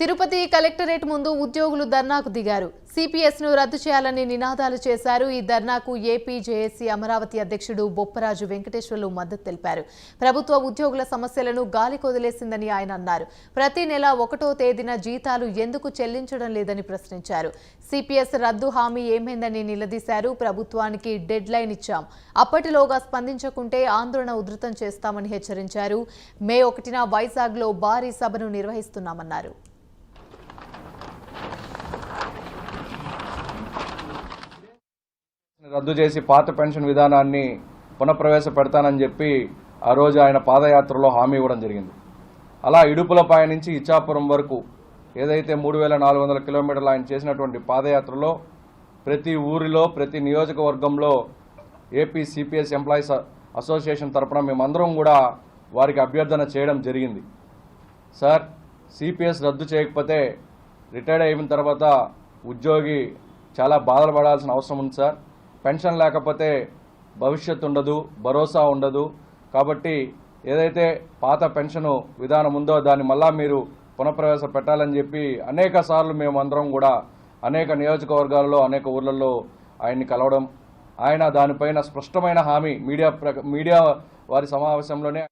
Tirupati collectorate ముందు ఉద్యోగులు ధర్నాకు దిగారు. సిపిఎస్ ను రద్దు చేయాలని నినాదాలు చేశారు. ఈ ధర్నాకు ఏపీ జేఏసీ అమరావతి అధ్యక్షుడు బొప్పరాజు వెంకటేశ్వర్లు మద్దతు తెలిపారు. ప్రభుత్వ ఉద్యోగుల సమస్యలను గాలికి వదిలేసిందని ఆయన అన్నారు. ప్రతి నెల 1వ తేదీన జీతాలు ఎందుకు చెల్లించడం లేదని ప్రశ్నించారు. సిపిఎస్ రద్దు హామీ ఏమైందని నిలదీశారు. ప్రభుత్వానికి డెడ్ లైన్ ఇచ్చాం, అప్పటిలోగా స్పందించకుంటే ఆందోళన ఉధృతం చేస్తామని హెచ్చరించారు. మే 1న వైజాగ్లో భారీ సభను నిర్వహిస్తున్నామన్నారు. రద్దు చేసి పాత పెన్షన్ విధానాన్ని పునఃప్రవేశపెడతానని చెప్పి ఆ రోజు ఆయన పాదయాత్రలో హామీ ఇవ్వడం జరిగింది. అలా ఇడుపులపాయ నుంచి ఇచ్చాపురం వరకు ఏదైతే 3400 కిలోమీటర్లు ఆయన చేసినటువంటి పాదయాత్రలో ప్రతి ఊరిలో ప్రతి నియోజకవర్గంలో ఏపీ సిపిఎస్ ఎంప్లాయీస్ అసోసియేషన్ తరఫున మేమందరం కూడా వారికి అభ్యర్థన చేయడం జరిగింది. సార్, సిపిఎస్ రద్దు చేయకపోతే రిటైర్డ్ అయిన తర్వాత ఉద్యోగి చాలా బాధలు పడాల్సిన అవసరం ఉంది సార్. పెన్షన్ లేకపోతే భవిష్యత్తు ఉండదు, భరోసా ఉండదు. కాబట్టి ఏదైతే పాత పెన్షను విధానం ఉందో దాన్ని మళ్ళా మీరు పునఃప్రవేశ పెట్టాలని చెప్పి అనేక సార్లు మేమందరం కూడా అనేక నియోజకవర్గాల్లో అనేక ఊర్లలో ఆయన్ని కలవడం, ఆయన దానిపైన స్పష్టమైన హామీ మీడియా వారి సమావేశంలోనే